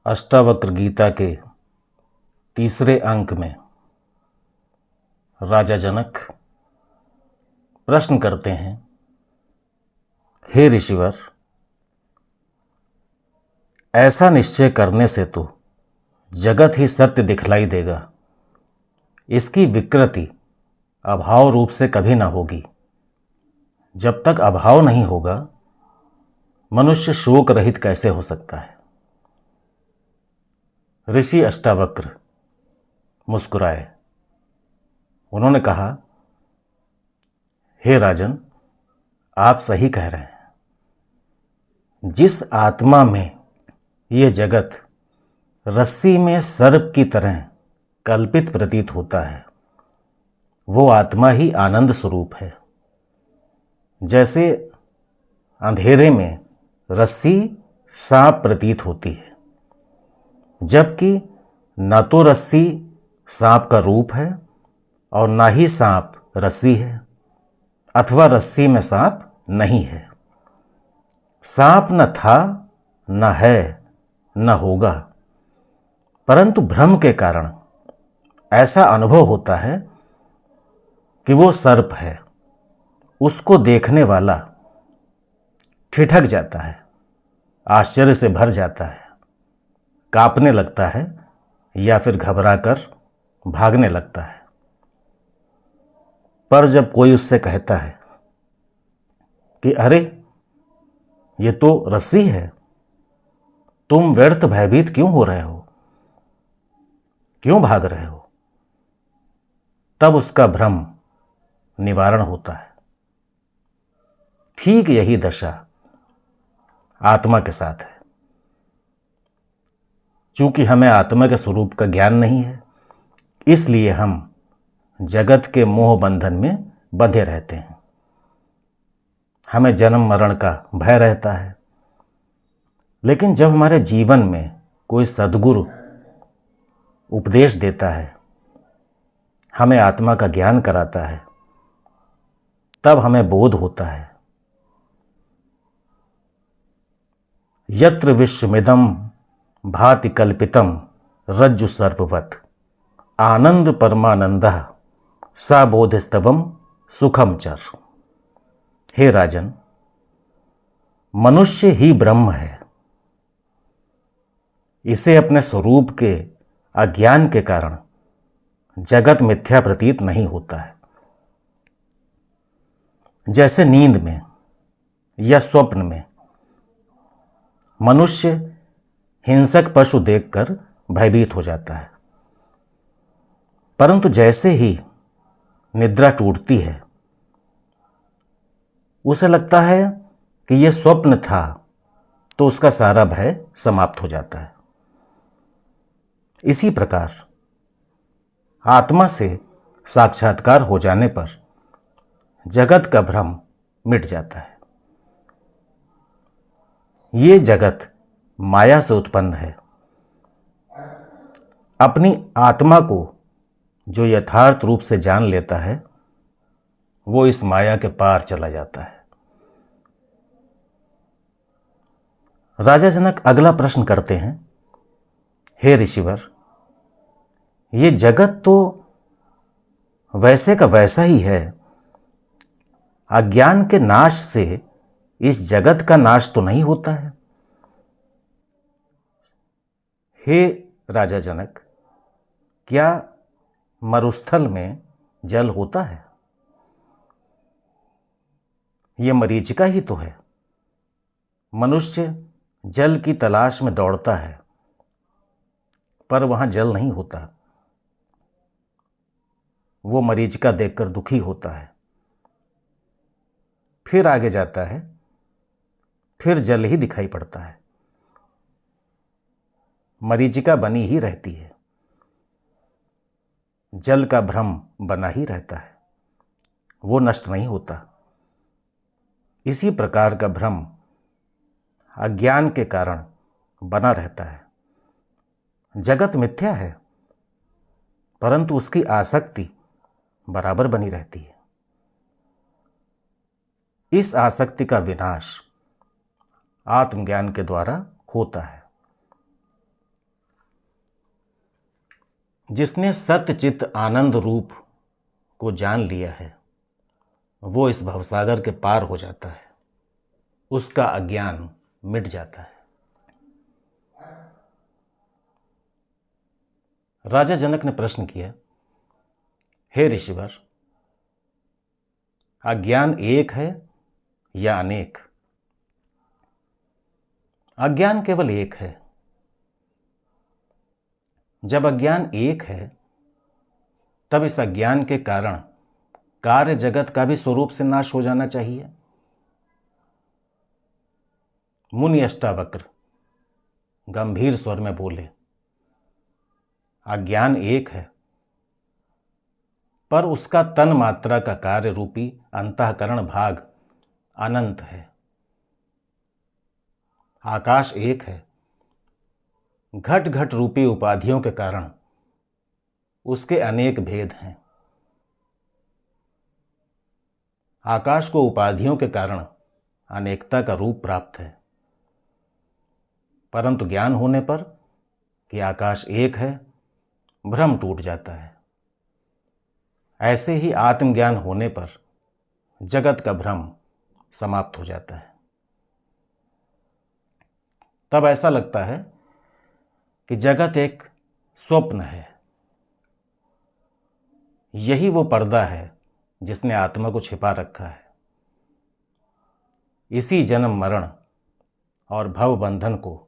अष्टावक्र गीता के तीसरे अंक में राजा जनक प्रश्न करते हैं, हे ऋषिवर, ऐसा निश्चय करने से तो जगत ही सत्य दिखलाई देगा। इसकी विकृति अभाव रूप से कभी ना होगी। जब तक अभाव नहीं होगा, मनुष्य शोक रहित कैसे हो सकता है। ऋषि अष्टावक्र मुस्कुराए। उन्होंने कहा, हे राजन, आप सही कह रहे हैं। जिस आत्मा में यह जगत रस्सी में सर्प की तरह कल्पित प्रतीत होता है, वो आत्मा ही आनंद स्वरूप है। जैसे अंधेरे में रस्सी सांप प्रतीत होती है, जबकि न तो रस्सी सांप का रूप है और ना ही सांप रस्सी है, अथवा रस्सी में सांप नहीं है। सांप न था, न है, न होगा, परंतु भ्रम के कारण ऐसा अनुभव होता है कि वो सर्प है। उसको देखने वाला ठिठक जाता है, आश्चर्य से भर जाता है, कांपने लगता है या फिर घबराकर भागने लगता है। पर जब कोई उससे कहता है कि अरे, ये तो रस्सी है, तुम व्यर्थ भयभीत क्यों हो रहे हो, क्यों भाग रहे हो, तब उसका भ्रम निवारण होता है। ठीक यही दशा आत्मा के साथ है। चूंकि हमें आत्मा के स्वरूप का ज्ञान नहीं है, इसलिए हम जगत के मोह बंधन में बंधे रहते हैं। हमें जन्म मरण का भय रहता है। लेकिन जब हमारे जीवन में कोई सद्गुरु उपदेश देता है, हमें आत्मा का ज्ञान कराता है, तब हमें बोध होता है, यत्र विश्वमिदं भाति कल्पितम रज्जु सर्पवत आनंद परमानंदः सा बोधिस्तवम सुखम चर। हे राजन, मनुष्य ही ब्रह्म है। इसे अपने स्वरूप के अज्ञान के कारण जगत मिथ्या प्रतीत नहीं होता है। जैसे नींद में या स्वप्न में मनुष्य हिंसक पशु देखकर भयभीत हो जाता है, परंतु जैसे ही निद्रा टूटती है, उसे लगता है कि यह स्वप्न था, तो उसका सारा भय समाप्त हो जाता है। इसी प्रकार आत्मा से साक्षात्कार हो जाने पर जगत का भ्रम मिट जाता है। ये जगत माया से उत्पन्न है। अपनी आत्मा को जो यथार्थ रूप से जान लेता है, वो इस माया के पार चला जाता है। राजा जनक अगला प्रश्न करते हैं, हे ऋषिवर, ये जगत तो वैसे का वैसा ही है। अज्ञान के नाश से इस जगत का नाश तो नहीं होता है। हे राजा जनक, क्या मरुस्थल में जल होता है? यह मरीचिका ही तो है। मनुष्य जल की तलाश में दौड़ता है, पर वहां जल नहीं होता। वो मरीचिका देखकर दुखी होता है, फिर आगे जाता है, फिर जल ही दिखाई पड़ता है। मरीचिका बनी ही रहती है, जल का भ्रम बना ही रहता है, वो नष्ट नहीं होता। इसी प्रकार का भ्रम अज्ञान के कारण बना रहता है। जगत मिथ्या है, परंतु उसकी आसक्ति बराबर बनी रहती है। इस आसक्ति का विनाश आत्मज्ञान के द्वारा होता है। जिसने सत्यचित आनंद रूप को जान लिया है वो इस भवसागर के पार हो जाता है, उसका अज्ञान मिट जाता है। राजा जनक ने प्रश्न किया, हे ऋषिवर, अज्ञान एक है या अनेक? अज्ञान केवल एक है। जब अज्ञान एक है तब इस अज्ञान के कारण कार्य जगत का भी स्वरूप से नाश हो जाना चाहिए। मुनि अष्टावक्र गंभीर स्वर में बोले, अज्ञान एक है पर उसका तन मात्रा का कार्य रूपी अंतःकरण भाग अनंत है। आकाश एक है, घट घट रूपी उपाधियों के कारण उसके अनेक भेद हैं। आकाश को उपाधियों के कारण अनेकता का रूप प्राप्त है, परंतु ज्ञान होने पर कि आकाश एक है, भ्रम टूट जाता है। ऐसे ही आत्मज्ञान होने पर जगत का भ्रम समाप्त हो जाता है। तब ऐसा लगता है कि जगत एक स्वप्न है। यही वो पर्दा है जिसने आत्मा को छिपा रखा है। इसी जन्म मरण और भव बंधन को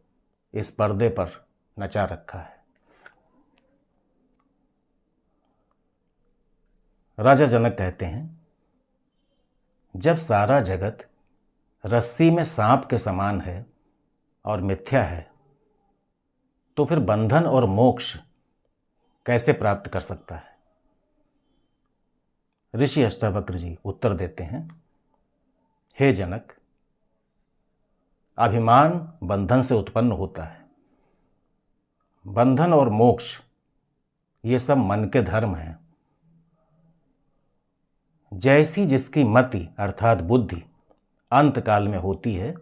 इस पर्दे पर नचा रखा है। राजा जनक कहते हैं, जब सारा जगत रस्सी में सांप के समान है और मिथ्या है तो फिर बंधन और मोक्ष कैसे प्राप्त कर सकता है? ऋषि अष्टावक्र जी उत्तर देते हैं, हे जनक, अभिमान बंधन से उत्पन्न होता है। बंधन और मोक्ष ये सब मन के धर्म हैं। जैसी जिसकी मति अर्थात बुद्धि अंतकाल में होती है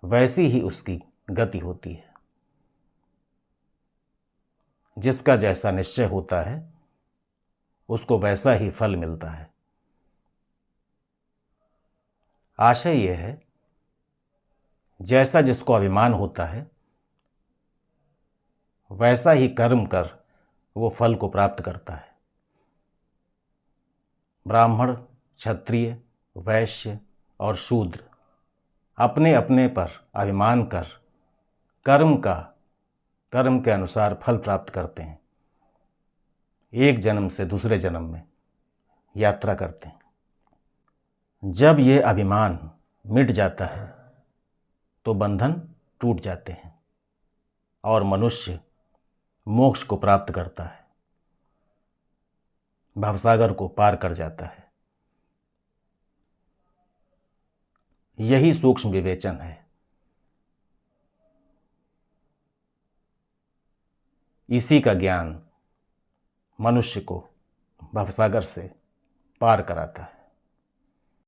वैसी ही उसकी गति होती है। जिसका जैसा निश्चय होता है उसको वैसा ही फल मिलता है। आशय यह है, जैसा जिसको अभिमान होता है वैसा ही कर्म कर वो फल को प्राप्त करता है। ब्राह्मण, क्षत्रिय, वैश्य और शूद्र अपने अपने पर अभिमान कर कर्म के अनुसार फल प्राप्त करते हैं। एक जन्म से दूसरे जन्म में यात्रा करते हैं। जब ये अभिमान मिट जाता है तो बंधन टूट जाते हैं और मनुष्य मोक्ष को प्राप्त करता है, भवसागर को पार कर जाता है। यही सूक्ष्म विवेचन है। इसी का ज्ञान मनुष्य को भवसागर से पार कराता है।